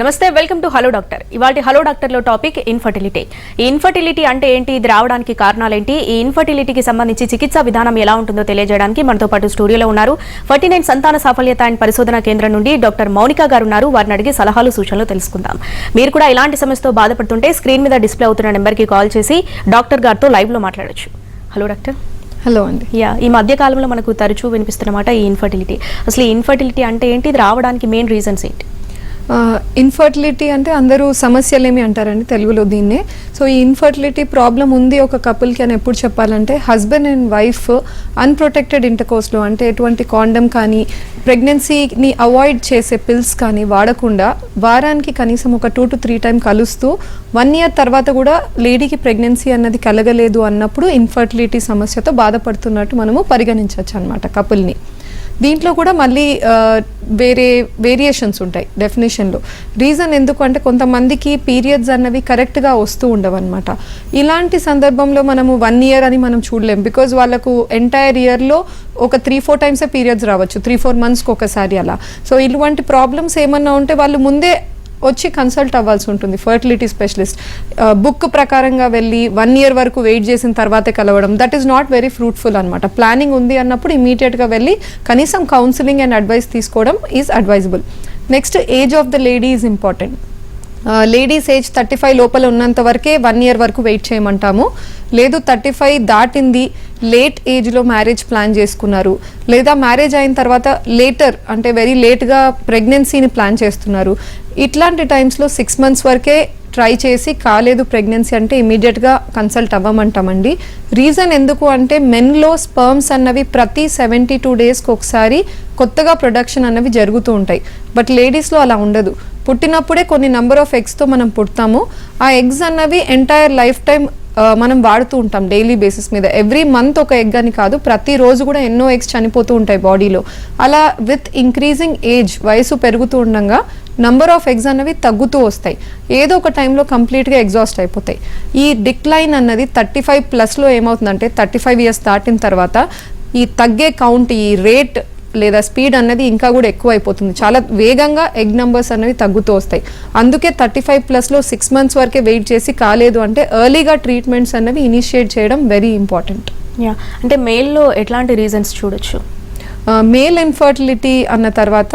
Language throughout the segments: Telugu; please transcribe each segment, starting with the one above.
నమస్తే, వెల్కమ్ టు హలో డాక్టర్. ఇవాళ హలో డాక్టర్ లో టాపిక్ ఇన్ఫర్టిలిటీ. ఈ ఇన్ఫర్టిలిటీ అంటే ఏంటి, ఇది రావడానికి కారణాలేంటి, ఈ ఇన్ఫర్టిలిటీకి సంబంధించి చికిత్సా విధానం ఎలా ఉంటుందో తెలియజేయడానికి మనతో పాటు స్టూడియోలో ఉన్నారు 49 సంతాన సాఫల్యత అండ్ పరిశోధన కేంద్రం నుండి డాక్టర్ మౌనిక గారు ఉన్నారు. వారిని అడిగి సలహాలు సూచనలు తెలుసుకుందాం. మీరు కూడా ఇలాంటి సమస్యతో బాధపడుతుంటే స్క్రీన్ మీద డిస్ప్లే అవుతున్న నెంబర్కి కాల్ చేసి డాక్టర్ గారితో లైవ్ లో మాట్లాడొచ్చు. Hello doctor. హలో అండి. ఈ మధ్య కాలంలో మనకు తరచూ వినిపిస్తున్నమాట ఈ ఇన్ఫర్టిలిటీ. అసలు ఈ ఇన్ఫర్టిలిటీ అంటే ఏంటి, ఇది రావడానికి మెయిన్ రీజన్స్ ఏంటి? ఇన్ఫర్టిలిటీ అంటే అందరూ సమస్యలేమి అంటారండి తెలుగులో దీన్నే. సో ఈ ఇన్ఫర్టిలిటీ ప్రాబ్లం ఉంది ఒక కపుల్కి అని ఎప్పుడు చెప్పాలంటే, హస్బెండ్ అండ్ వైఫ్ అన్ప్రొటెక్టెడ్ ఇంటర్కోర్స్లో అంటే ఎటువంటి కాండమ్ కానీ ప్రెగ్నెన్సీని అవాయిడ్ చేసే పిల్స్ కానీ వాడకుండా వారానికి కనీసం ఒక 2 to 3 టైం కలుస్తూ 1 year తర్వాత కూడా లేడీకి ప్రెగ్నెన్సీ అన్నది కలగలేదు అన్నప్పుడు ఇన్ఫర్టిలిటీ సమస్యతో బాధపడుతున్నట్టు మనము పరిగణించవచ్చు అనమాట కపుల్ని. దీంట్లో కూడా మళ్ళీ వేరే వేరియేషన్స్ ఉంటాయి డెఫినేషన్లో. రీజన్ ఎందుకు అంటే కొంతమందికి పీరియడ్స్ అన్నవి కరెక్ట్గా వస్తూ ఉండవు అనమాట. ఇలాంటి సందర్భంలో మనము 1 year అని మనం చూడలేం, బికాజ్ వాళ్ళకు ఎంటైర్ ఇయర్లో ఒక 3-4 టైమ్సే పీరియడ్స్ రావచ్చు, 3-4 monthsకి ఒకసారి అలా. సో ఇటువంటి ప్రాబ్లమ్స్ ఏమన్నా ఉంటే వాళ్ళు ముందే వచ్చి కన్సల్ట్ అవ్వాల్సి ఉంటుంది ఫర్టిలిటీ స్పెషలిస్ట్. బుక్ ప్రకారంగా వెళ్ళి 1 year వరకు వెయిట్ చేసిన తర్వాతే కలవడం, that is not very fruitful అనమాట. ప్లానింగ్ ఉంది అన్నప్పుడు ఇమీడియట్గా వెళ్ళి కనీసం కౌన్సిలింగ్ అండ్ అడ్వైస్ తీసుకోవడం is advisable. Next, age of the lady is important. Ladies age 35 లోపల ఉన్నంత వరకే 1 year వరకు వెయిట్ చేయమంటాము. లేదు 35 దాటింది, లేట్ ఏజ్లో మ్యారేజ్ ప్లాన్ చేసుకున్నారు, లేదా మ్యారేజ్ అయిన తర్వాత లేటర్ అంటే వెరీ లేట్గా ప్రెగ్నెన్సీని ప్లాన్ చేస్తున్నారు, ఇట్లాంటి టైమ్స్లో 6 months వరకే ట్రై చేసి కాలేదు ప్రెగ్నెన్సీ అంటే ఇమీడియట్గా కన్సల్ట్ అవ్వమంటామండి. రీజన్ ఎందుకు అంటే మెన్లో స్పర్మ్స్ అన్నవి ప్రతి 72 daysకి ఒకసారి కొత్తగా ప్రొడక్షన్ అన్నవి జరుగుతూ ఉంటాయి. బట్ లేడీస్లో అలా ఉండదు. పుట్టినప్పుడే కొన్ని నెంబర్ ఆఫ్ ఎగ్స్తో మనం పుడతాము. ఆ ఎగ్స్ అన్నవి ఎంటైర్ లైఫ్ టైం మనం వాడుతూ ఉంటాం డైలీ బేసిస్ మీద. ఎవ్రీ మంత్ ఒక ఎగ్ అని కాదు, ప్రతిరోజు కూడా ఎన్నో ఎగ్స్ చనిపోతూ ఉంటాయి బాడీలో. అలా విత్ ఇంక్రీజింగ్ ఏజ్, వయసు పెరుగుతూ ఉండగా నంబర్ ఆఫ్ ఎగ్స్ అన్నవి తగ్గుతూ వస్తాయి. ఏదో ఒక టైంలో కంప్లీట్గా ఎగ్జాస్ట్ అయిపోతాయి. ఈ డిక్లైన్ అన్నది 35+ ఏమవుతుందంటే 35 years దాటిన తర్వాత ఈ తగ్గే కౌంట్, ఈ రేట్ లేదా స్పీడ్ అన్నది ఇంకా కూడా ఎక్కువ అయిపోతుంది. చాలా వేగంగా ఎగ్ నెంబర్స్ అనేవి తగ్గుతూ వస్తాయి. అందుకే 35+లో 6 months వరకే వెయిట్ చేసి కాలేదు అంటే ఎర్లీగా ట్రీట్మెంట్స్ అనేవి ఇనిషియేట్ చేయడం వెరీ ఇంపార్టెంట్. అంటే మేల్లో ఎట్లాంటి రీజన్స్ చూడొచ్చు? మేల్ ఇన్ఫర్టిలిటీ అన్న తర్వాత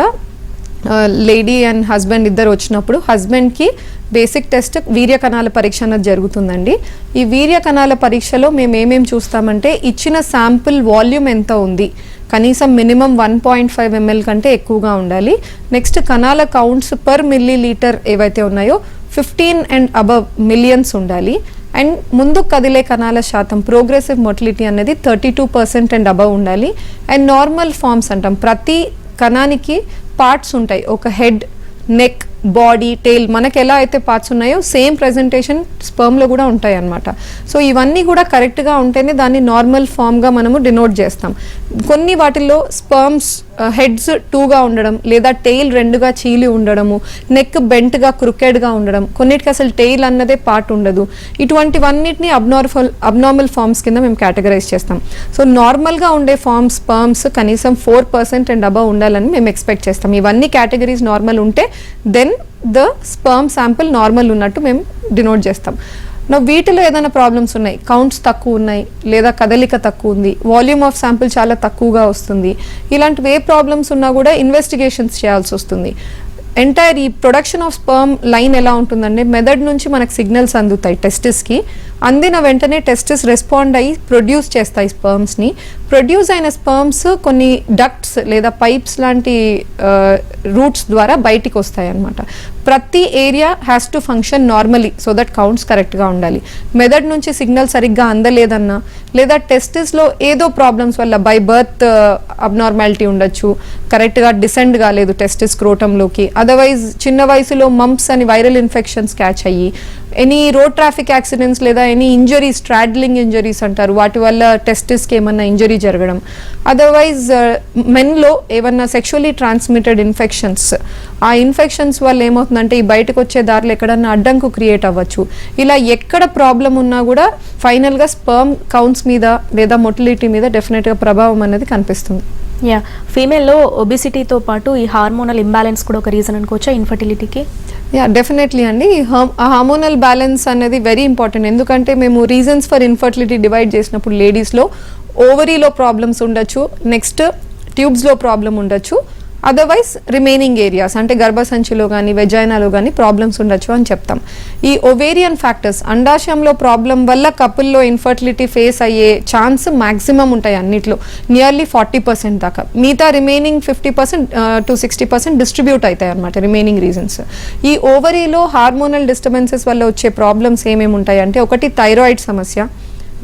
లేడీ అండ్ హస్బెండ్ ఇద్దరు వచ్చినప్పుడు హస్బెండ్కి బేసిక్ టెస్ట్ వీర్య కణాల పరీక్ష అన్నది జరుగుతుందండి. ఈ వీర్య కణాల పరీక్షలో మేము ఏమేమి చూస్తామంటే, ఇచ్చిన శాంపుల్ వాల్యూమ్ ఎంత ఉంది, కనీసం మినిమం 1.5 ml కంటే ఎక్కువగా ఉండాలి. నెక్స్ట్, కణాల కౌంట్స్ పర్ milliliter ఏవైతే ఉన్నాయో 15 and above millions ఉండాలి. అండ్ ముందు కదిలే కణాల శాతం ప్రోగ్రెసివ్ మొటిలిటీ అనేది 32% and above ఉండాలి. అండ్ నార్మల్ ఫార్మ్స్ అంటాం, ప్రతి కణానికి పార్ట్స్ ఉంటాయి, ఒక హెడ్, నెక్, బాడీ, టెయిల్, మనకి ఎలా అయితే పార్ట్స్ ఉన్నాయో సేమ్ ప్రెజెంటేషన్ స్పర్మ్లో కూడా ఉంటాయి అన్నమాట. సో ఇవన్నీ కూడా కరెక్ట్గా ఉంటేనే దాన్ని నార్మల్ ఫామ్గా మనము డినోట్ చేస్తాం. కొన్ని వాటిల్లో స్పర్మ్స్ హెడ్స్ 2గా ఉండడం, లేదా టెయిల్ 2గా చీలి ఉండడము, నెక్ బెంట్గా క్రుకెడ్గా ఉండడం, కొన్నిటికి అసలు టెయిల్ అన్నదే పార్ట్ ఉండదు. ఇటువంటివన్నిటిని అబ్నార్మల్ ఫార్మ్స్ కింద మేము కేటగరైజ్ చేస్తాం. సో నార్మల్గా ఉండే ఫార్మ్స్ స్పర్మ్స్ కనీసం 4% and above ఉండాలని మేము ఎక్స్పెక్ట్ చేస్తాం. ఇవన్నీ కేటగిరీస్ నార్మల్ ఉంటే then the sperm sample normal ఉన్నట్టు మేము డినోట్ చేస్తాం. వీటిలో ఏదైనా ప్రాబ్లమ్స్ ఉన్నాయి, కౌంట్స్ తక్కువ ఉన్నాయి, లేదా కదలిక తక్కువ ఉంది, వాల్యూమ్ ఆఫ్ శాంపుల్ చాలా తక్కువగా వస్తుంది, ఇలాంటివి ఏ ప్రాబ్లమ్స్ ఉన్నా కూడా ఇన్వెస్టిగేషన్స్ చేయాల్సి వస్తుంది. ఎంటైర్ ఈ ప్రొడక్షన్ ఆఫ్ స్పర్మ్ లైన్ ఎలా ఉంటుందంటే, మెదడు నుంచి మనకు సిగ్నల్స్ అందుతాయి టెస్టిస్కి. అందిన వెంటనే టెస్టిస్ రెస్పాండ్ అయ్యి ప్రొడ్యూస్ చేస్తాయి స్పర్మ్స్ని. ప్రొడ్యూస్ అయిన స్పర్మ్స్ కొన్ని డక్ట్స్ లేదా పైప్స్ లాంటి రూట్స్ ద్వారా బయటికి వస్తాయి అన్నమాట. ప్రతి area has to function normally so that counts కరెక్ట్గా ఉండాలి. మెదడు నుంచి సిగ్నల్ సరిగ్గా అందలేదన్నా, లేదా టెస్టిస్లో ఏదో ప్రాబ్లమ్స్ వల్ల బై బర్త్ అబ్నార్మాలిటీ ఉండొచ్చు, కరెక్ట్గా డిసెండ్ కాలేదు టెస్టిస్ స్క్రోటంలోకి, అదర్వైజ్ చిన్న వయసులో మంప్స్ అని వైరల్ ఇన్ఫెక్షన్స్ క్యాచ్ అయ్యి, ఎనీ రోడ్ ట్రాఫిక్ యాక్సిడెంట్స్ లేదా ఎనీ ఇంజరీస్, స్ట్రాడ్లింగ్ ఇంజరీస్ అంటారు, వాటి వల్ల టెస్టిస్కి ఏమన్నా ఇంజరీ జరగడం, అదర్వైజ్ మెన్లో ఏమన్నా సెక్షువల్లీ ట్రాన్స్మిటెడ్ ఇన్ఫెక్షన్స్, ఆ ఇన్ఫెక్షన్స్ వల్ల ఏమవుతుందంటే ఈ బయటకు వచ్చే దారిలో ఎక్కడన్నా అడ్డంకు క్రియేట్ అవ్వచ్చు. ఇలా ఎక్కడ ప్రాబ్లం ఉన్నా కూడా ఫైనల్గా స్పర్మ్ కౌంట్స్ మీద లేదా మొటిలిటీ మీద డెఫినెట్గా ప్రభావం అనేది కనిపిస్తుంది. యా, ఫీమేల్లో ఒబిసిటీతో పాటు ఈ హార్మోనల్ ఇంబ్యాలెన్స్ కూడా ఒక రీజన్ అనుకోవచ్చా ఇన్ఫర్టిలిటీకి? యా, డెఫినెట్లీ అండి. హార్మోనల్ బ్యాలెన్స్ అనేది వెరీ ఇంపార్టెంట్. ఎందుకంటే మేము రీజన్స్ ఫర్ ఇన్ఫర్టిలిటీ డివైడ్ చేసినప్పుడు లేడీస్లో ఓవరీలో ప్రాబ్లమ్స్ ఉండొచ్చు, నెక్స్ట్ ట్యూబ్స్లో ప్రాబ్లం ఉండొచ్చు, అదర్వైజ్ రిమైనింగ్ ఏరియాస్ అంటే గర్భసంచిలో కానీ వెజైనాలో కానీ ప్రాబ్లమ్స్ ఉండొచ్చు అని చెప్తాం. ఈ ఒవేరియన్ ఫ్యాక్టర్స్ అండాశయంలో ప్రాబ్లం వల్ల కపుల్లో ఇన్ఫర్టిలిటీ ఫేస్ అయ్యే ఛాన్స్ మ్యాక్సిమం ఉంటాయి అన్నిట్లో, నియర్లీ 40% దాకా. మిగతా రిమైనింగ్ 50% to 60% డిస్ట్రిబ్యూట్ అవుతాయి అనమాట రిమైనింగ్ రీజన్స్. ఈ ఓవరీలో హార్మోనల్ డిస్టర్బెన్సెస్ వల్ల వచ్చే ప్రాబ్లమ్స్ ఏమేమి ఉంటాయి అంటే, ఒకటి థైరాయిడ్ సమస్య,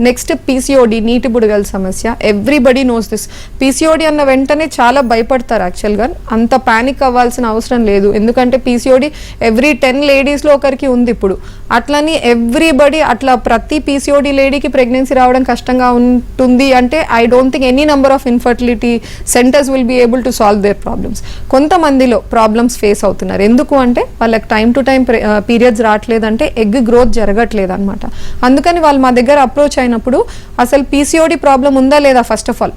నెక్స్ట్ పీసీఓడి నీటి బుడగల సమస్య. Everybody knows this. పీసీఓడి అన్న వెంటనే చాలా భయపడతారు. యాక్చువల్గా అంత ప్యానిక్ అవ్వాల్సిన అవసరం లేదు, ఎందుకంటే పీసీఓడి ఎవ్రీ 10 లేడీస్లో ఒకరికి ఉంది ఇప్పుడు. అట్లని ఎవ్రీబడి అట్లా ప్రతి పీసీఓడి లేడీకి ప్రెగ్నెన్సీ రావడం కష్టంగా ఉంటుంది అంటే I don't think any number of infertility centres will be able to solve their problems. కొంతమందిలో ప్రాబ్లమ్స్ ఫేస్ అవుతున్నారు. ఎందుకు అంటే వాళ్ళకి టైం టు టైం పీరియడ్స్ రావట్లేదంటే ఎగ్ గ్రోత్ జరగట్లేదు అనమాట. అందుకని వాళ్ళు మా దగ్గర అప్రోచ్ అయినప్పుడు అసలు పీసీఓడి ప్రాబ్లం ఉందా లేదా ఫస్ట్ ఆఫ్ ఆల్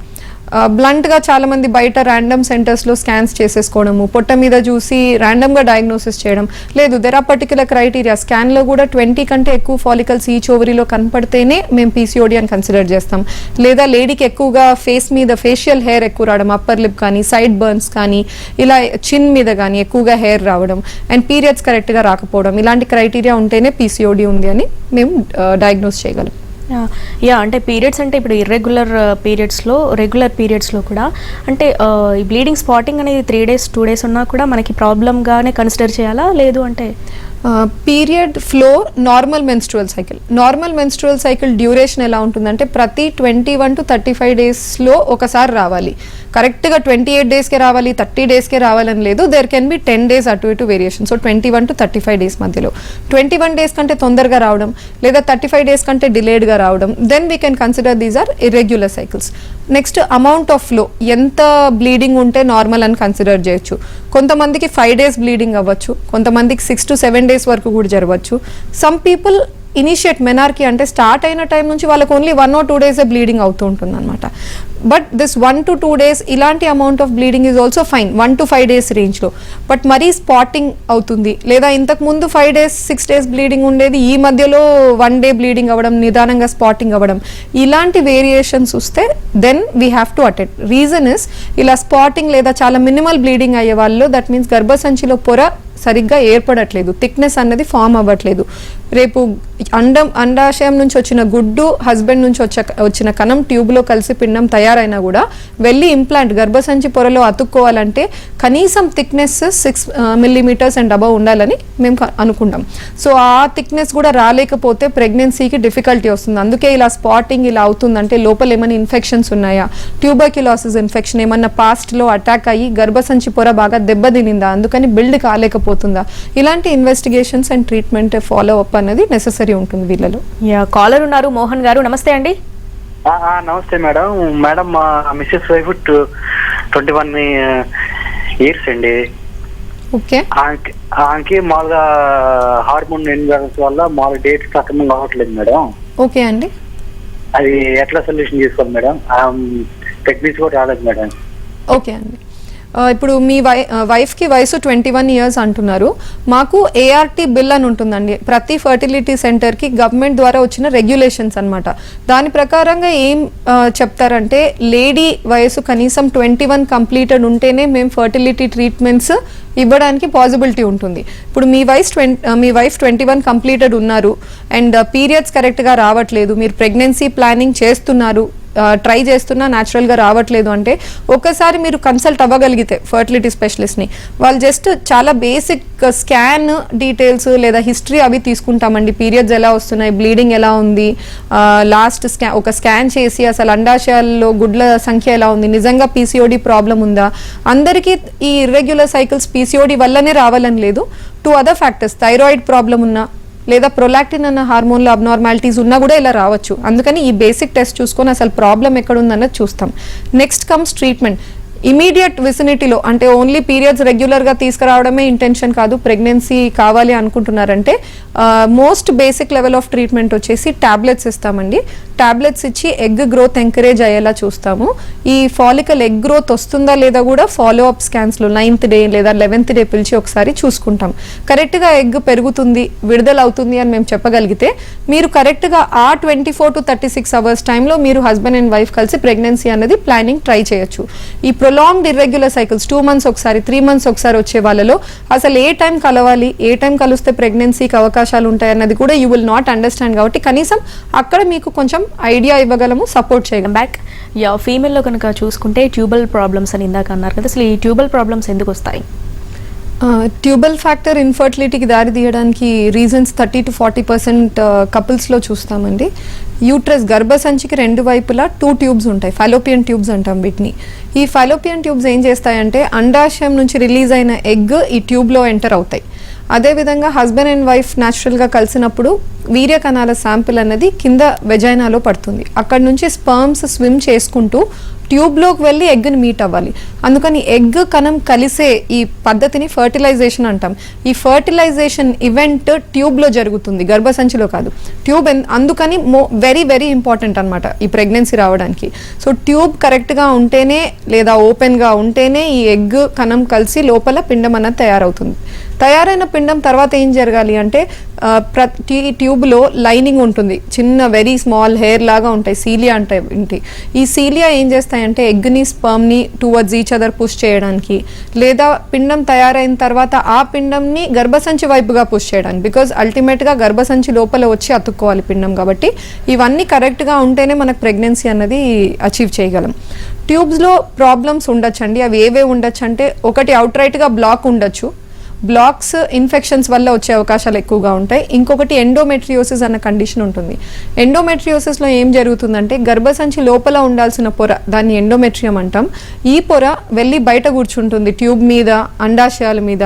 బ్లంట్గా చాలామంది బయట ర్యాండమ్ సెంటర్స్లో స్కాన్స్ చేసేసుకోవడము, పొట్ట మీద చూసి ర్యాండమ్గా డయాగ్నోసిస్ చేయడం లేదు. There are particular criteria. స్కాన్లో కూడా 20 కంటే ఎక్కువ ఫాలికల్స్ ఈచ్ ఓవరీలో కనపడితేనే మేము పీసీఓడి అని కన్సిడర్ చేస్తాం. లేదా లేడీకి ఎక్కువగా ఫేస్ మీద ఫేషియల్ హెయిర్ ఎక్కువ రావడం, అప్పర్ లిప్ కానీ సైడ్ బర్న్స్ కానీ ఇలా చిన్ మీద కానీ ఎక్కువగా హెయిర్ రావడం అండ్ పీరియడ్స్ కరెక్ట్గా రాకపోవడం, ఇలాంటి క్రైటీరియా ఉంటేనే పీసీఓడి ఉంది అని మేము డయాగ్నోస్ చేయగలం. యా, అంటే పీరియడ్స్ అంటే ఇప్పుడు ఇర్రెగ్యులర్ పీరియడ్స్లో రెగ్యులర్ పీరియడ్స్లో కూడా అంటే ఈ బ్లీడింగ్ స్పాటింగ్ అనేది 3 days 2 days ఉన్నా కూడా మనకి ప్రాబ్లంగానే కన్సిడర్ చేయాలా, లేదు అంటే? Period flow normal menstrual cycle duration ఎలా ఉంటుందంటే ప్రతి 21 to 35 డేస్లో ఒకసారి రావాలి. కరెక్ట్గా 28 డేస్కే రావాలి, 30 డేస్కే రావాలని లేదు. దేర్ కెన్ బి 10 days అటు ఇటు వేరియేషన్. సో 21 to 35 డేస్ మధ్యలో 21 డేస్ కంటే తొందరగా రావడం లేదా 35 డేస్ కంటే డిలేడ్గా రావడం, then we can consider these are irregular cycles. Next amount of flow, ఎంత బ్లీడింగ్ ఉంటే నార్మల్ అని కన్సిడర్ చేయొచ్చు. కొంతమందికి 5 days బ్లీడింగ్ అవ్వచ్చు, కొంతమందికి 6 to 7 days వరకు కూడా జరగవచ్చు. సమ్ పీపుల్ ఇనిషియేట్ మెనార్కీ అంటే స్టార్ట్ అయిన టైం నుంచి వాళ్ళకి ఓన్లీ 1 or 2 days బ్లీడింగ్ అవుతూ ఉంటుంది అనమాట. బట్ దిస్ 1 to 2 days ఇలాంటి amount of bleeding is also fine 1 to 5 days రేంజ్లో. బట్ మరీ స్పాటింగ్ అవుతుంది లేదా ఇంతకు ముందు 5 days 6 days బ్లీడింగ్ ఉండేది, ఈ మధ్యలో 1 day బ్లీడింగ్ అవ్వడం, నిదానంగా స్పాటింగ్ అవ్వడం, ఇలాంటి వేరియేషన్స్ వస్తే then we have to attend. Reason is ఇలా స్పాటింగ్ లేదా చాలా మినిమల్ బ్లీడింగ్ అయ్యే వాళ్ళు, దట్ మీన్స్ గర్భసంచిలో పొర సరిగ్గా ఏర్పడట్లేదు, థిక్నెస్ అన్నది ఫామ్ అవ్వట్లేదు. రేపు అండాశయం నుంచి వచ్చిన గుడ్డు, హస్బెండ్ నుంచి వచ్చిన కణం ట్యూబ్లో కలిసి పిండం తయారైనా కూడా వెళ్ళి ఇంప్లాంట్ గర్భసంచి పొరలో అతుక్కోవాలంటే కనీసం థిక్నెస్ 6 millimeters అండ్ అబవ్ ఉండాలని మేము అనుకుంటాం. సో ఆ థిక్నెస్ కూడా రాలేకపోతే ప్రెగ్నెన్సీకి డిఫికల్టీ వస్తుంది. అందుకే ఇలా స్పాటింగ్ ఇలా అవుతుందంటే లోపల ఏమైనా ఇన్ఫెక్షన్స్ ఉన్నాయా, ట్యూబర్క్యులోసిస్ ఇన్ఫెక్షన్ ఏమన్నా పాస్ట్లో అటాక్ అయ్యి గర్భసంచి పొర బాగా దెబ్బతినిందా, అందుకని బిల్డ్ కాలేకపోతుందా, ఇలాంటి investigations and treatment follow up అనేది నెససరీ ఉంటుంది వీళ్ళలో. కాలర్ ఉన్నారు, మోహన్ గారు, నమస్తే అండి. నమస్తే మేడం. మేడం మా మిస్సెస్ వైఫ్ 21 years అండి. ఓకే. ఆమెకి మామూలుగా హార్మోన్ ఇన్బ్యాలెన్స్ వల్ల మామూలు డేట్ సక్రమంగా అవ్వట్లేదు మేడం. ఓకే అండి. అది ఎట్లా సొల్యూషన్ చేసుకోవాలి మేడం? ప్రెగ్నెన్సీ కూడా రాలేదు మేడం. ఓకే అండి. ఇప్పుడు మీ వైఫ్కి వయసు 21 years అంటున్నారు. మాకు ఏఆర్టీ బిల్ అని ఉంటుందండి ప్రతి ఫర్టిలిటీ సెంటర్కి, గవర్నమెంట్ ద్వారా వచ్చిన రెగ్యులేషన్స్ అనమాట. దాని ప్రకారంగా ఏం చెప్తారంటే లేడీ వయసు కనీసం 21 కంప్లీటెడ్ ఉంటేనే మేము ఫర్టిలిటీ ట్రీట్మెంట్స్ ఇవ్వడానికి పాసిబిలిటీ ఉంటుంది. ఇప్పుడు మీ వైఫ్ 21 కంప్లీటెడ్ ఉన్నారు అండ్ పీరియడ్స్ కరెక్ట్గా రావట్లేదు, మీరు ప్రెగ్నెన్సీ ప్లానింగ్ చేస్తున్నారు, ట్రై చేస్తున్నా న్యాచురల్గా రావట్లేదు అంటే ఒకసారి మీరు కన్సల్ట్ అవ్వగలిగితే ఫర్టిలిటీ స్పెషలిస్ట్ని, వాళ్ళు జస్ట్ చాలా బేసిక్ స్కాన్ డీటెయిల్స్ లేదా హిస్టరీ అవి తీసుకుంటామండి. పీరియడ్స్ ఎలా వస్తున్నాయి, బ్లీడింగ్ ఎలా ఉంది, లాస్ట్ ఒక స్కాన్ చేసి అసలు అండాశయాల్లో గుడ్ల సంఖ్య ఎలా ఉంది, నిజంగా పీసీఓడి ప్రాబ్లం ఉందా. అందరికీ ఈ ఇర్రెగ్యులర్ సైకిల్స్ పీసీఓడి వల్లనే రావాలని లేదు, 2 other ఫ్యాక్టర్స్, థైరాయిడ్ ప్రాబ్లం ఉన్నా లేదా ప్రొలాక్టిన్ అన్న హార్మోన్లో అబ్నార్మాలిటీస్ ఉన్నా కూడా ఇలా రావచ్చు. అందుకని ఈ బేసిక్ టెస్ట్ చూసుకొని అసలు ప్రాబ్లం ఎక్కడుందన్నది చూస్తాం. Next comes treatment. ఇమీడియట్ విసినిటీలో అంటే ఓన్లీ పీరియడ్స్ రెగ్యులర్గా తీసుకురావడమే ఇంటెన్షన్ కాదు, ప్రెగ్నెన్సీ కావాలి అనుకుంటున్నారంటే most basic level of treatment వచ్చేసి టాబ్లెట్స్ ఇస్తామండి. టాబ్లెట్స్ ఇచ్చి ఎగ్ గ్రోత్ ఎంకరేజ్ అయ్యేలా చూస్తాము. ఈ ఫాలికల్ ఎగ్ గ్రోత్ వస్తుందా లేదా కూడా ఫాలో అప్ స్కాన్స్లో 9th డే లేదా 11th డే పిలిచి ఒకసారి చూసుకుంటాం. కరెక్ట్గా ఎగ్ పెరుగుతుంది, విడుదల అవుతుంది అని మేము చెప్పగలిగితే మీరు కరెక్ట్గా ఆ 24 to 36 అవర్స్ టైంలో మీరు హస్బెండ్ అండ్ వైఫ్ కలిసి ప్రెగ్నెన్సీ అనేది ప్లానింగ్ ట్రై చేయొచ్చు. ఈ ప్రొలాంగ్డ్ ఇర్రెగ్యులర్ సైకిల్స్ 2 months ఒకసారి 3 months ఒకసారి వచ్చే వాళ్ళలో అసలు ఏ టైం కలవాలి, ఏ టైం కలిస్తే ప్రెగ్నెన్సీకి అవకాశాలు ఉంటాయి అన్నది కూడా యూ విల్ నాట్ అండర్స్టాండ్. కాబట్టి కనీసం అక్కడ మీకు కొంచెం ఐడియా ఇవ్వగలము, సపోర్ట్ చేయగలం. బ్యాక్ ఫీమేల్లో కనుక చూసుకుంటే ట్యూబల్ ప్రాబ్లమ్స్ అని ఇందాక అన్నారు కదా, అసలు ఈ ట్యూబల్ ప్రాబ్లమ్స్ ఎందుకు వస్తాయి? ట్యూబల్ ఫ్యాక్టర్ ఇన్ఫర్టిలిటీకి దారి తీయడానికి రీజన్స్ 30 to 40% కపుల్స్లో చూస్తామండి. యూట్రస్ గర్భసంచికి 2 వైపులా 2 ట్యూబ్స్ ఉంటాయి, ఫాలోపియన్ ట్యూబ్స్ అంటాం వీటిని. ఈ ఫాలోపియన్ ట్యూబ్స్ ఏం చేస్తాయంటే అండాశయం నుంచి రిలీజ్ అయిన ఎగ్ ఈ ట్యూబ్లో ఎంటర్ అవుతాయి. అదేవిధంగా హస్బెండ్ అండ్ వైఫ్ న్యాచురల్గా కలిసినప్పుడు వీర్య కణాల శాంపిల్ అనేది కింద వెజైనాలో పడుతుంది. అక్కడ నుంచి స్పర్మ్స్ స్విమ్ చేసుకుంటూ ట్యూబ్లోకి వెళ్ళి ఎగ్ని మీట్ అవ్వాలి. అందుకని ఎగ్ కణం కలిసే ఈ పద్ధతిని ఫర్టిలైజేషన్ అంటాం. ఈ ఫర్టిలైజేషన్ ఈవెంట్ ట్యూబ్లో జరుగుతుంది, గర్భసంచిలో కాదు. ట్యూబ్ అందుకని వెరీ వెరీ ఇంపార్టెంట్ అనమాట ఈ ప్రెగ్నెన్సీ రావడానికి. సో ట్యూబ్ కరెక్ట్గా ఉంటేనే లేదా ఓపెన్గా ఉంటేనే ఈ ఎగ్ కణం కలిసి లోపల పిండం అన్నది తయారవుతుంది. తయారైన పిండం తర్వాత ఏం జరగాలి అంటే ప్రతి ట్యూబ్లో లైనింగ్ ఉంటుంది, చిన్న వెరీ స్మాల్ హెయిర్ లాగా ఉంటాయి, సీలియా అంటే ఏంటి. ఈ సీలియా ఏం చేస్తాయంటే ఎగ్ని స్పర్మ్ని టువర్డ్స్ ఈచ్ అదర్ పుష్ చేయడానికి, లేదా పిండం తయారైన తర్వాత ఆ పిండంని గర్భసంచి వైపుగా పుష్ చేయడానికి. బికాజ్ అల్టిమేట్గా గర్భసంచి లోపల వచ్చి అతుక్కోవాలి పిండం. కాబట్టి ఇవన్నీ కరెక్ట్గా ఉంటేనే మనకు ప్రెగ్నెన్సీ అన్నది అచీవ్ చేయగలం. ట్యూబ్స్లో ప్రాబ్లమ్స్ ఉండొచ్చండి. అవి ఏవే ఉండొచ్చు అంటే ఒకటి అవుట్ రైట్గా బ్లాక్ ఉండొచ్చు, బ్లాక్స్ ఇన్ఫెక్షన్స్ వల్ల వచ్చే అవకాశాలు ఎక్కువగా ఉంటాయి. ఇంకొకటి ఎండోమెట్రియోసిస్ అన్న కండిషన్ ఉంటుంది. ఎండోమెట్రియోసిస్లో ఏం జరుగుతుందంటే గర్భసంచి లోపల ఉండాల్సిన పొర, దాన్ని ఎండోమెట్రియం అంటాం, ఈ పొర వెళ్ళి బయట కూర్చుంటుంది ట్యూబ్ మీద, అండాశయాల మీద,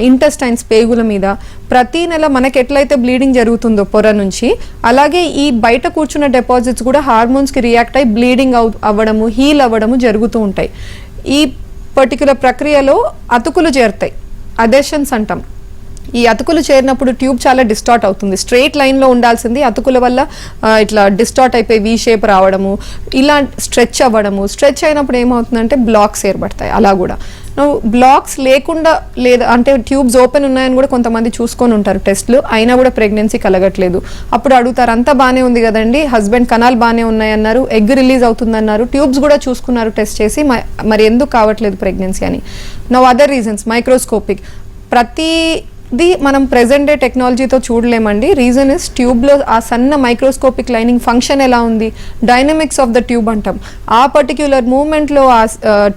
ఇంటెస్టైన్స్ పేగుల మీద. ప్రతి నెల మనకి ఎట్లయితే బ్లీడింగ్ జరుగుతుందో పొర నుంచి, అలాగే ఈ బయట కూర్చున్న డిపాజిట్స్ కూడా హార్మోన్స్కి రియాక్ట్ అయ్యి బ్లీడింగ్ అవ్వడము, హీల్ అవ్వడము జరుగుతూ ఉంటాయి. ఈ పర్టికులర్ ప్రక్రియలో అతుకులు చేరుతాయి, అదెషన్స్ అంటాం. ఈ అతుకులు చేరినప్పుడు ట్యూబ్ చాలా డిస్టార్ట్ అవుతుంది. స్ట్రెయిట్ లైన్లో ఉండాల్సింది అతుకుల వల్ల ఇట్లా డిస్టార్ట్ అయిపోయి వీ షేప్ రావడము, ఇలా స్ట్రెచ్ అవ్వడము. స్ట్రెచ్ అయినప్పుడు ఏమవుతుందంటే బ్లాక్స్ ఏర్పడతాయి. అలా కూడా బ్లాక్స్ లేకుండా లేదా అంటే ట్యూబ్స్ ఓపెన్ ఉన్నాయని కూడా కొంతమంది చూసుకొని ఉంటారు టెస్ట్లు, అయినా కూడా ప్రెగ్నెన్సీ కలగట్లేదు. అప్పుడు అడుగుతారు, అంతా బాగానే ఉంది కదండి, హస్బెండ్ కణాలు బాగానే ఉన్నాయన్నారు, ఎగ్ రిలీజ్ అవుతుందన్నారు, ట్యూబ్స్ కూడా చూసుకున్నారు టెస్ట్ చేసి, మరి ఎందుకు కావట్లేదు ప్రెగ్నెన్సీ అని. Now other reasons microscopic. ప్రతిది మనం ప్రెజెంట్ డే టెక్నాలజీతో చూడలేమండి. రీజన్ ఇస్ ట్యూబ్లో ఆ సన్న మైక్రోస్కోపిక్ లైనింగ్ ఫంక్షన్ ఎలా ఉంది, డైనమిక్స్ ఆఫ్ ద ట్యూబ్ అంటాం. ఆ పర్టిక్యులర్ మూమెంట్లో ఆ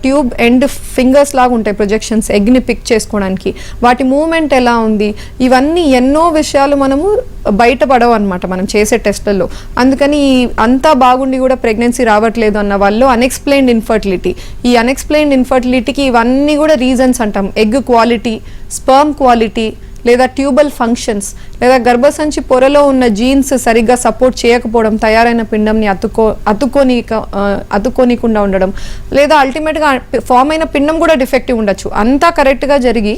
ట్యూబ్ ఎండ్ ఫింగర్స్ లాగా ఉంటాయి ప్రొజెక్షన్స్ ఎగ్ని పిక్ చేసుకోవడానికి, వాటి మూమెంట్ ఎలా ఉంది, ఇవన్నీ ఎన్నో విషయాలు మనము బయటపడవు అనమాట మనం చేసే టెస్ట్లలో. అందుకని అంతా బాగుండి కూడా ప్రెగ్నెన్సీ రావట్లేదు అన్న వాళ్ళు అన్ఎక్స్ప్లెయిన్డ్ ఇన్ఫర్టిలిటీ. ఈ అన్ఎక్స్ప్లెయిన్డ్ ఇన్ఫర్టిలిటీకి ఇవన్నీ కూడా రీజన్స్ అంటాం. ఎగ్ క్వాలిటీ, స్పర్మ్ క్వాలిటీ, లేదా ట్యూబల్ ఫంక్షన్స్, లేదా గర్భసంచి పొరలో ఉన్న జీన్స్ సరిగ్గా సపోర్ట్ చేయకపోవడం, తయారైన పిండంని అతుక్కోనికుండా ఉండడం, లేదా అల్టిమేట్గా ఫామ్ అయిన పిండం కూడా డిఫెక్టివ్ ఉండొచ్చు. అంతా కరెక్ట్గా జరిగి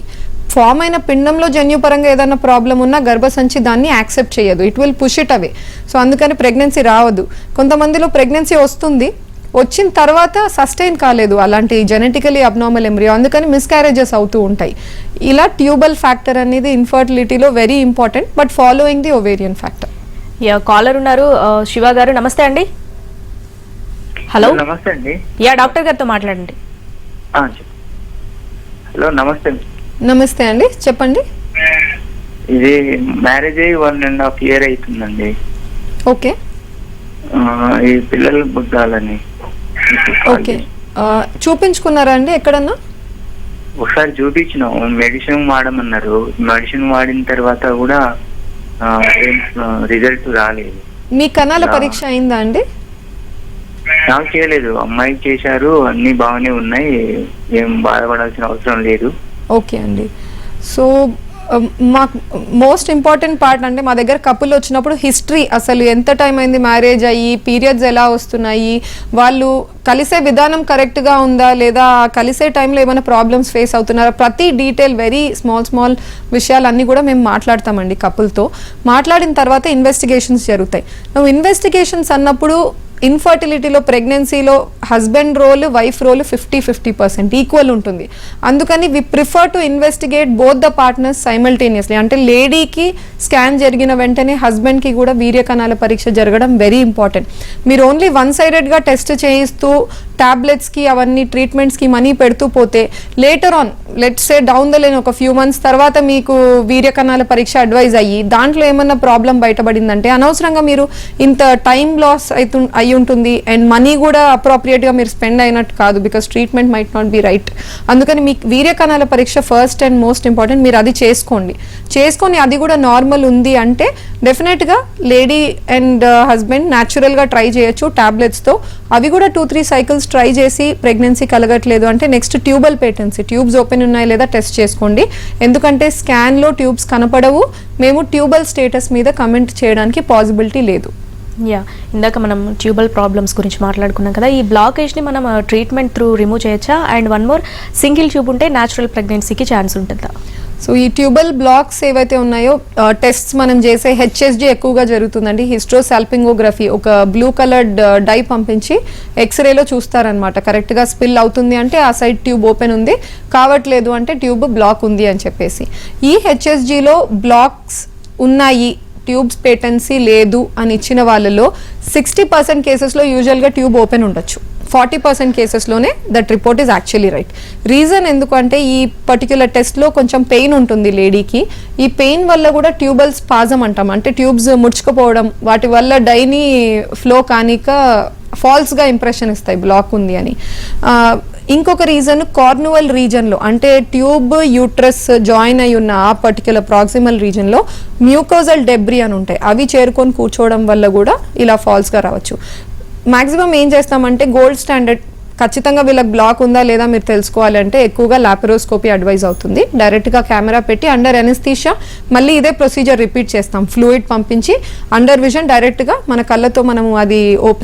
ఫామ్ అయిన పిండంలో జన్యుపరంగా ఏదైనా ప్రాబ్లం ఉన్నా గర్భసంచి దాన్ని యాక్సెప్ట్ చేయదు, it will push it away. So అందుకని ప్రెగ్నెన్సీ రావద్దు. కొంతమందిలో ప్రెగ్నెన్సీ వస్తుంది, వచ్చిన తర్వాత సస్టైన్ కాలేదు అలాంటి జెనెటికలీ అబ్నార్మల్ ఎంబ్రియో, అందుకని మిస్క్యారేజెస్ అవుతూ ఉంటాయి. ఇలా ట్యూబల్ ఫ్యాక్టర్ అనేది ఇన్ఫర్టిలిటీలో very important, but following the ovarian factor. Caller ఉన్నారు, శివ గారు నమస్తే అండి. హలో నమస్తే అండి. డాక్టర్ గారితో మాట్లాడండి. హలో నమస్తే. నమస్తే అండి, చెప్పండి. ఇది మ్యారేజ్ అయ్యి 1.5 year అవుతుందండి. ఓకే, ఈ పిల్లలు పుట్టాలని. ఓకే, చూపించుకున్నారా అండి ఎక్కడన్నా? ఒకసారి చూపించినాం, మెడిసిన్ వాడమన్నారు. మెడిసిన్ వాడిన తర్వాత కూడా రిజల్ట్ రాలేదు. మీ కణాల పరీక్ష అయిందా అండి? నాకు చేయలేదు, అమ్మాయికి చేశారు, అన్ని బాగానే ఉన్నాయి, ఏం బాధపడాల్సిన అవసరం లేదు. ఓకే అండి. సో మాకు మోస్ట్ ఇంపార్టెంట్ పార్ట్ అంటే మా దగ్గర కపుల్ వచ్చినప్పుడు హిస్టరీ, అసలు ఎంత టైం అయింది మ్యారేజ్ అయ్యి, పీరియడ్స్ ఎలా వస్తున్నాయి, వాళ్ళు కలిసే విధానం కరెక్ట్గా ఉందా లేదా, కలిసే టైంలో ఏమైనా ప్రాబ్లమ్స్ ఫేస్ అవుతున్నారా, ప్రతి డీటెయిల్ వెరీ స్మాల్ విషయాలన్నీ కూడా మేము మాట్లాడతామండి కపుల్తో. మాట్లాడిన తర్వాత ఇన్వెస్టిగేషన్స్ జరుగుతాయి. నువ్వు ఇన్వెస్టిగేషన్స్ అన్నప్పుడు ఇన్ఫర్టిలిటీలో ప్రెగ్నెన్సీలో husband role wife role 50-50% equal ఉంటుంది. అందుకని we prefer to investigate both the partners simultaneously. అంటే లేడీకి స్కాన్ జరిగిన వెంటనే హస్బెండ్కి కూడా వీర్యకణాల పరీక్ష జరగడం వెరీ ఇంపార్టెంట్. మీరు ఓన్లీ వన్ సైడెడ్గా టెస్ట్ చేయిస్తూ టాబ్లెట్స్కి అవన్నీ ట్రీట్మెంట్స్కి మనీ పెడుతూ పోతే later on let's say down the line ఒక ఫ్యూ మంత్స్ తర్వాత మీకు వీర్యకణాల పరీక్ష అడ్వైజ్ అయ్యి దాంట్లో ఏమన్నా ప్రాబ్లం బయటపడిందంటే అనవసరంగా మీరు ఇంత టైం లాస్ అయి ఉంటుంది అండ్ మనీ కూడా అప్రోప్రియేట్గా మీరు స్పెండ్ అయినట్టు కాదు, because treatment might not be right. అందుకని మీకు వీర్యకణాల పరీక్ష ఫస్ట్ అండ్ మోస్ట్ ఇంపార్టెంట్. మీరు అది చేసుకొని అది కూడా నార్మల్ ఉంది అంటే డెఫినెట్గా లేడీ అండ్ హస్బెండ్ న్యాచురల్గా ట్రై చేయొచ్చు టాబ్లెట్స్తో. అవి కూడా 2-3 సైకిల్స్ ట్రై చేసి ప్రెగ్నెన్సీ కలగట్లేదు అంటే next tubal patency, tubes open ఉన్నాయి లేదా టెస్ట్ చేసుకోండి. ఎందుకంటే స్కాన్లో ట్యూబ్స్ కనపడవు, మేము ట్యూబల్ స్టేటస్ మీద కమెంట్ చేయడానికి పాసిబిలిటీ లేదు. ఇందాక మనం ట్యూబల్ ప్రాబ్లమ్స్ గురించి మాట్లాడుకున్నాం కదా, ఈ బ్లాకేజ్ని మనం ట్రీట్మెంట్ త్రూ రిమూవ్ చేయొచ్చా? And one more, single tube ఉంటే న్యాచురల్ ప్రెగ్నెన్సీకి ఛాన్స్ ఉంటుందా? సో ఈ ట్యూబల్ బ్లాక్స్ ఏవైతే ఉన్నాయో టెస్ట్స్ మనం చేసే హెచ్ఎస్జీ ఎక్కువగా జరుగుతుందండి. హిస్ట్రోసాల్పింగోగ్రఫీ, ఒక బ్లూ కలర్డ్ డై పంపించి ఎక్స్రేలో చూస్తారనమాట. కరెక్ట్గా స్పిల్ అవుతుంది అంటే ఆ సైడ్ ట్యూబ్ ఓపెన్ ఉంది, కావట్లేదు అంటే ట్యూబ్ బ్లాక్ ఉంది అని చెప్పేసి. ఈ హెచ్ఎస్జీలో బ్లాక్స్ ఉన్నాయి, ట్యూబ్స్ పేటెన్సీ లేదు అని ఇచ్చిన వాళ్ళలో 60% కేసెస్లో యూజువల్గా ట్యూబ్ ఓపెన్ ఉండొచ్చు. 40% కేసెస్లోనే that report is actually right. Reason ఎందుకంటే ఈ పర్టిక్యులర్ టెస్ట్లో కొంచెం పెయిన్ ఉంటుంది లేడీకి. ఈ పెయిన్ వల్ల కూడా ట్యూబల్ స్పాజం అంటాం, అంటే ట్యూబ్స్ ముడుచుకుపోవడం, వాటి వల్ల డైని ఫ్లో కానిక ఫాల్స్గా ఇంప్రెషన్ ఇస్తాయి బ్లాక్ ఉంది అని. ఇంకొక రీజన్ కార్నువల్ రీజన్లో, అంటే ట్యూబ్ యూట్రస్ జాయిన్ అయి ఉన్న ఆ పర్టిక్యులర్ ప్రాక్సిమల్ రీజన్లో మ్యూకోజల్ డెబ్రీ అని ఉంటాయి, అవి చేరుకొని కూర్చోవడం వల్ల కూడా ఇలా ఫాల్స్గా రావచ్చు. మ్యాక్సిమం ఏం చేస్తామంటే గోల్డ్ స్టాండర్డ్, ఖచ్చితంగా వీళ్ళకి బ్లాక్ ఉందా లేదా మీరు తెలుసుకోవాలంటే ఎక్కువగా లాపరోస్కోపీ అడ్వైజ్ అవుతుంది. డైరెక్ట్గా కెమెరా పెట్టి అండర్ ఎనస్థీషియా మళ్ళీ ఇదే ప్రొసీజర్ రిపీట్ చేస్తాం. ఫ్లూయిడ్ పంపించి అండర్ విజన్ డైరెక్ట్గా మన కళ్ళతో మనము అది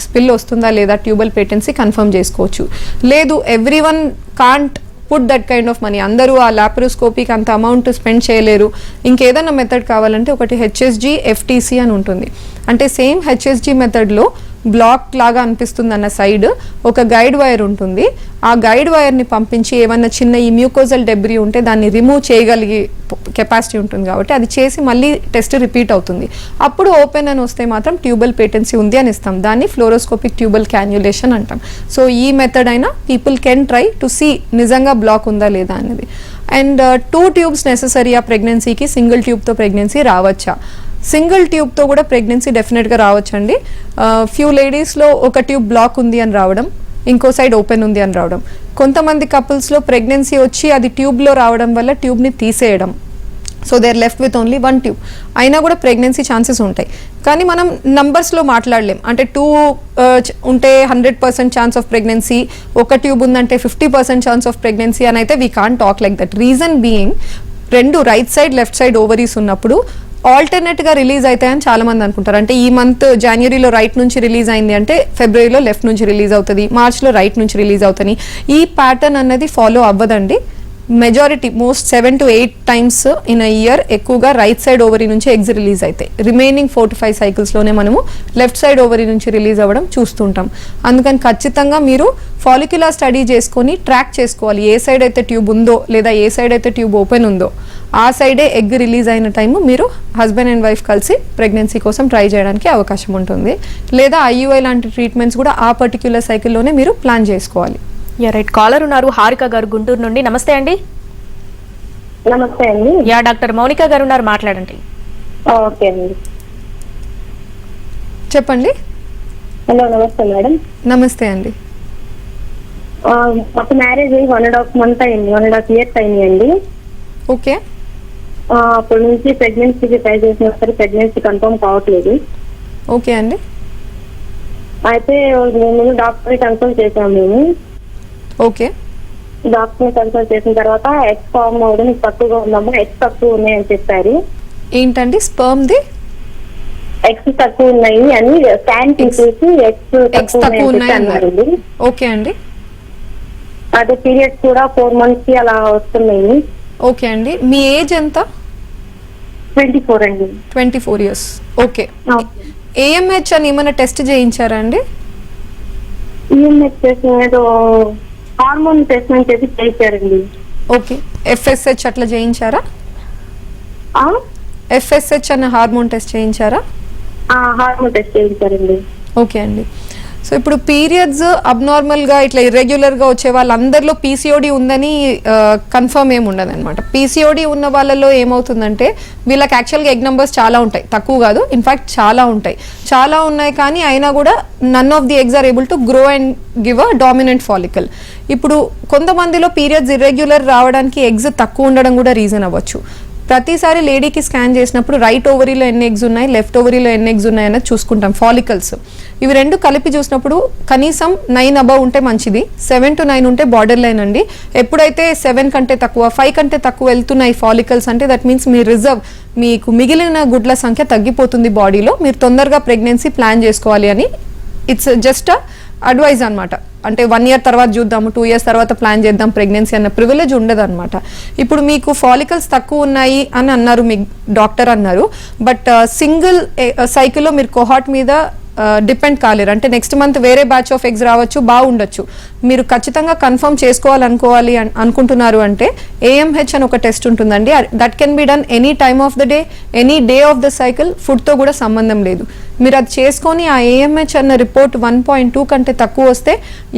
స్పిల్ వస్తుందా లేదా ట్యూబల్ పేటెన్సీ కన్ఫర్మ్ చేసుకోవచ్చు. లేదు everyone can't put that kind of money, అందరూ ఆ లాపరోస్కోపీకి అంత అమౌంట్ స్పెండ్ చేయలేరు, ఇంకేదైనా మెథడ్ కావాలంటే ఒకటి హెచ్ఎస్జీ ఎఫ్టీసీ అని ఉంటుంది. అంటే సేమ్ హెచ్ఎస్జీ మెథడ్లో బ్లాక్ లాగా అనిపిస్తుంది అన్న సైడ్ ఒక గైడ్ వైర్ ఉంటుంది. ఆ గైడ్ వైర్ని పంపించి ఏమన్నా చిన్న ఈ మ్యూకోజల్ డెబ్రీ ఉంటే దాన్ని రిమూవ్ చేయగలిగే కెపాసిటీ ఉంటుంది కాబట్టి అది చేసి మళ్ళీ టెస్ట్ రిపీట్ అవుతుంది. అప్పుడు ఓపెన్ అని వస్తే మాత్రం ట్యూబల్ పేటెన్సీ ఉంది అని ఇస్తాం. దాన్ని ఫ్లోరోస్కోపిక్ ట్యూబల్ క్యాన్యులేషన్ అంటాం. సో ఈ మెథడ్ అయినా people can try to see నిజంగా బ్లాక్ ఉందా లేదా అనేది. అండ్ 2 ట్యూబ్స్ నెససరీ ఆ ప్రెగ్నెన్సీకి, సింగిల్ ట్యూబ్తో ప్రెగ్నెన్సీ రావచ్చా? సింగిల్ ట్యూబ్తో కూడా ప్రెగ్నెన్సీ డెఫినెట్గా రావచ్చండి. ఫ్యూ లేడీస్లో ఒక ట్యూబ్ బ్లాక్ ఉంది అని రావడం, ఇంకో సైడ్ ఓపెన్ ఉంది అని రావడం. కొంతమంది కపుల్స్లో ప్రెగ్నెన్సీ వచ్చి అది ట్యూబ్లో రావడం వల్ల ట్యూబ్ని తీసేయడం, so they are left with only 1 tube, అయినా కూడా ప్రెగ్నెన్సీ ఛాన్సెస్ ఉంటాయి. కానీ మనం నంబర్స్లో మాట్లాడలేం. అంటే 2 ఉంటే 100% ఛాన్స్ ఆఫ్ ప్రెగ్నెన్సీ, ఒక ట్యూబ్ ఉందంటే 50% ఛాన్స్ ఆఫ్ ప్రెగ్నెన్సీ అని అయితే we can't talk like that. Reason being, 2 right side left side ovaries ఉన్నప్పుడు ఆల్టర్నేట్గా రిలీజ్ అవుతాయని చాలా మంది అనుకుంటారు. అంటే ఈ మంత్ జనవరిలో రైట్ నుంచి రిలీజ్ అయింది అంటే ఫిబ్రవరిలో లెఫ్ట్ నుంచి రిలీజ్ అవుతుంది, మార్చ్లో రైట్ నుంచి రిలీజ్ అవుతుంది. ఈ ప్యాటర్న్ అన్నది ఫాలో అవ్వదండి. Majority most 7 to 8 times in a year ఎక్కువగా రైట్ సైడ్ ఓవరీ నుంచి ఎగ్స్ రిలీజ్ అవుతాయి. రిమైనింగ్ 4 to 5 cyclesలోనే మనము లెఫ్ట్ సైడ్ ఓవరీ నుంచి రిలీజ్ అవ్వడం చూస్తుంటాం. అందుకని ఖచ్చితంగా మీరు ఫాలిక్యులర్ స్టడీ చేసుకొని ట్రాక్ చేసుకోవాలి. ఏ సైడ్ అయితే ట్యూబ్ ఉందో లేదా ఏ సైడ్ అయితే ట్యూబ్ ఓపెన్ ఉందో ఆ సైడే ఎగ్ రిలీజ్ అయిన టైము మీరు హస్బెండ్ అండ్ వైఫ్ కలిసి ప్రెగ్నెన్సీ కోసం ట్రై చేయడానికి అవకాశం ఉంటుంది. లేదా ఐయుఐ లాంటి ట్రీట్మెంట్స్ కూడా ఆ పర్టిక్యులర్ సైకిల్లోనే మీరు ప్లాన్ చేసుకోవాలి. రైట్, కాలర్ ఉన్నారు హారిక గారు గుంటూరు నుండి. నమస్తే అండి. నమస్తే అండి. డాక్టర్ మౌనిక గారు ఉన్నారు, మాట్లాడండి. ఓకే అండి, చెప్పండి. హలో, నమస్తే మేడం. నమస్తే అండి. మాకు మ్యారేజ్ 1.5 month అయింది, 1.5 years అయింది అండి. ఓకే. అప్పటి నుంచి ప్రెగ్నెన్సీకి ట్రై చేసిన సరే ప్రెగ్నెన్సీ కన్ఫర్మ్ కావట్లేదు. ఓకే అండి. అయితే మేము డాక్టర్ కన్సల్ట్ చేసాము మేము. ఓకే. డాక్టర్ ని కన్సల్ట్ చేసిన తర్వాత ఎక్స్ ఫార్మ్ నీకు తక్కువగా ఉందమ్మా, ఎక్స్ తక్కువ ఉన్నాయని చెప్పారు. ఏంటండి స్పర్మ్ది ఎక్స్ తక్కువ ఉన్నాయి అని స్కాన్ తీసేసి ఎక్స్ ఎగ్స్ తక్కువ ఉన్నాయి అన్నారు. ఓకే అండి, అదే పీరియడ్స్ కూడా 4 months కి అలా వస్తున్నాయి. ఓకే అండి. మీ ఏజ్ ఎంత? 24 అండి. 24 years. ఓకే. ఏఎంహెచ్ అని ఏమైనా టెస్ట్ చేయించారా అండి? ఈఎంహెచ్ టెస్ట్ ఏదో హార్మోన్ టెస్ట్ అని చెప్పి చేయించారండి. ఓకే. ఎఫ్ఎస్హెచ్ అట్లా చేయించారా? ఎఫ్ఎస్హెచ్ అన్న హార్మోన్ టెస్ట్ చేయించారా? హార్మోన్ టెస్ట్ చేయించారండి. ఓకే అండి. సో ఇప్పుడు పీరియడ్స్ అబ్నార్మల్గా ఇట్లా ఇర్రెగ్యులర్గా వచ్చే వాళ్ళందరిలో పీసీఓడి ఉందని కన్ఫర్మ్ ఏమి ఉండదు అనమాట. పీసీఓడి ఉన్న వాళ్ళలో ఏమవుతుందంటే వీళ్ళకి యాక్చువల్గా ఎగ్ నెంబర్స్ చాలా ఉంటాయి, తక్కువ కాదు, ఇన్ఫ్యాక్ట్ చాలా ఉంటాయి. చాలా ఉన్నాయి కానీ అయినా కూడా none of the eggs are able to grow and give a dominant follicle. ఇప్పుడు కొంతమందిలో పీరియడ్స్ ఇర్రెగ్యులర్ రావడానికి ఎగ్స్ తక్కువ ఉండడం కూడా రీజన్ అవ్వచ్చు. ప్రతిసారి లేడీకి స్కాన్ చేసినప్పుడు రైట్ ఓవరీలో ఎన్ని ఎగ్స్ ఉన్నాయి, లెఫ్ట్ ఓవరీలో ఎన్ని ఎగ్స్ ఉన్నాయి అన్నది చూసుకుంటాం, ఫాలికల్స్. ఇవి రెండు కలిపి చూసినప్పుడు కనీసం 9 above ఉంటే మంచిది, 7 to 9 ఉంటే బార్డర్ లైన్ అండి. ఎప్పుడైతే 7 కంటే తక్కువ, 5 కంటే తక్కువ వెళ్తున్నాయి ఫాలికల్స్ అంటే దట్ మీన్స్ మీ రిజర్వ్, మీకు మిగిలిన గుడ్ల సంఖ్య తగ్గిపోతుంది బాడీలో, మీరు తొందరగా ప్రెగ్నెన్సీ ప్లాన్ చేసుకోవాలి అని. ఇట్స్ జస్ట్ అడ్వైజ్ అనమాట. అంటే 1 year తర్వాత చూద్దాము, 2 years తర్వాత ప్లాన్ చేద్దాం ప్రెగ్నెన్సీ అన్న ప్రివిలేజ్ ఉండదు అనమాట. ఇప్పుడు మీకు ఫాలికల్స్ తక్కువ ఉన్నాయి అని అన్నారు, మీ డాక్టర్ అన్నారు, బట్ సింగిల్ సైకిల్లో మీరు కోహార్ట్ మీద డిపెండ్ కాలేరు. అంటే నెక్స్ట్ మంత్ వేరే బ్యాచ్ ఆఫ్ ఎగ్స్ రావచ్చు, బాగుండొచ్చు. మీరు ఖచ్చితంగా కన్ఫర్మ్ చేసుకోవాలనుకోవాలి అనుకుంటున్నారు అంటే ఏఎంహెచ్ అని ఒక టెస్ట్ ఉంటుందండి. That can be done any time of the day, any day of the cycle, ఫుడ్తో కూడా సంబంధం లేదు. మీరు అది చేసుకొని ఆ ఏఎంహెచ్ అన్న రిపోర్ట్ 1.2 కంటే తక్కువ వస్తే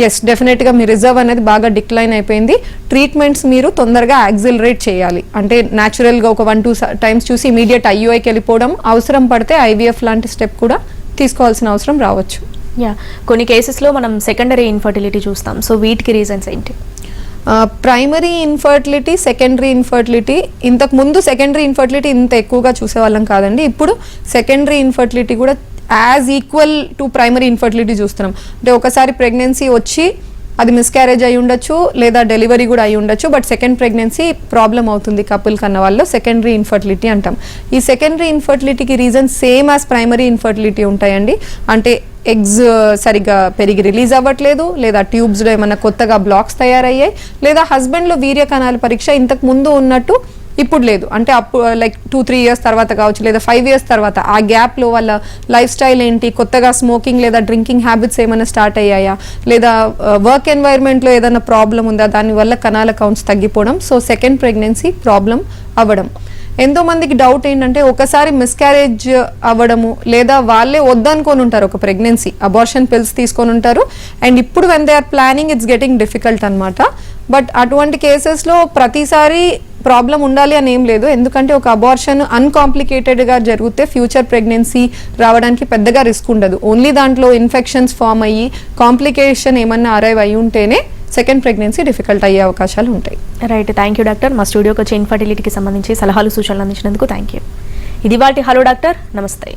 ఎస్ డెఫినెట్గా మీ రిజర్వ్ అనేది బాగా డిక్లైన్ అయిపోయింది. ట్రీట్మెంట్స్ మీరు తొందరగా యాక్సిలరేట్ చేయాలి. అంటే న్యాచురల్గా ఒక 1-2 times చూసి ఇమీడియట్ ఐయుఐకి వెళ్ళిపోవడం, అవసరం పడితే ఐవీఎఫ్ లాంటి స్టెప్ కూడా తీసుకోవాల్సిన అవసరం రావచ్చు. కొన్ని కేసెస్లో మనం సెకండరీ ఇన్ఫర్టిలిటీ చూస్తాం, సో వీటికి రీజన్స్ ఏంటి? ప్రైమరీ ఇన్ఫర్టిలిటీ, సెకండరీ ఇన్ఫర్టిలిటీ, ఇంతకు ముందు సెకండరీ ఇన్ఫర్టిలిటీ ఇంత ఎక్కువగా చూసేవాళ్ళం కాదండి. ఇప్పుడు సెకండరీ ఇన్ఫర్టిలిటీ కూడా as equal to primary infertility చూస్తున్నాం. అంటే ఒకసారి ప్రెగ్నెన్సీ వచ్చి అది మిస్క్యారేజ్ అయి ఉండొచ్చు, లేదా డెలివరీ కూడా అయి ఉండొచ్చు, బట్ సెకండ్ ప్రెగ్నెన్సీ ప్రాబ్లం అవుతుంది కపుల్ కన్న వాళ్ళు, సెకండరీ ఇన్ఫర్టిలిటీ అంటాం. ఈ సెకండరీ ఇన్ఫర్టిలిటీకి reason same as primary infertility ఉంటాయండి. అంటే ఎగ్స్ సరిగ్గా పెరిగి రిలీజ్ అవ్వట్లేదు, లేదా ట్యూబ్స్లో ఏమైనా కొత్తగా బ్లాక్స్ తయారయ్యాయి, లేదా హస్బెండ్లో వీర్య కణాల పరీక్ష ఇంతకు ముందు ఉన్నట్టు ఇప్పుడు లేదు. అంటే అప్పుడు లైక్ 2-3 years తర్వాత కావచ్చు, లేదా 5 years తర్వాత, ఆ గ్యాప్లో వాళ్ళ లైఫ్ స్టైల్ ఏంటి, కొత్తగా స్మోకింగ్ లేదా డ్రింకింగ్ హ్యాబిట్స్ ఏమైనా స్టార్ట్ అయ్యాయా, లేదా వర్క్ ఎన్వైర్న్మెంట్లో ఏదైనా ప్రాబ్లం ఉందా, దానివల్ల కణాల కౌంట్స్ తగ్గిపోవడం, సో సెకండ్ ప్రెగ్నెన్సీ ప్రాబ్లం అవ్వడం. ఎంతో మందికి డౌట్ ఏంటంటే ఒకసారి మిస్క్యారేజ్ అవ్వడము, లేదా వాళ్ళే వద్దనుకొని ఉంటారు ఒక ప్రెగ్నెన్సీ, అబార్షన్ పిల్స్ తీసుకొని ఉంటారు, అండ్ ఇప్పుడు when they are planning it's getting difficult అనమాట. బట్ అటువంటి కేసెస్లో ప్రతిసారి ప్రాబ్లం ఉండాలి అని ఏం లేదు, ఎందుకంటే ఒక అబార్షన్ అన్కాంప్లికేటెడ్గా జరిగితే ఫ్యూచర్ ప్రెగ్నెన్సీ రావడానికి పెద్దగా రిస్క్ ఉండదు. ఓన్లీ దాంట్లో ఇన్ఫెక్షన్స్ ఫామ్ అయ్యి కాంప్లికేషన్ ఏమన్నా అరైవ్ అయ్యి ఉంటేనే సెకండ్ ప్రెగ్నెన్సీ డిఫికల్ట్ అయ్యే అవకాశాలు ఉంటాయి. Right, thank you doctor. మా స్టూడియోకి వచ్చి ఇన్ఫర్టిలిటీకి సంబంధించి సలహాలు సూచనలు అందించినందుకు థ్యాంక్ యూ. ఇది వాటి హలో డాక్టర్, నమస్తే.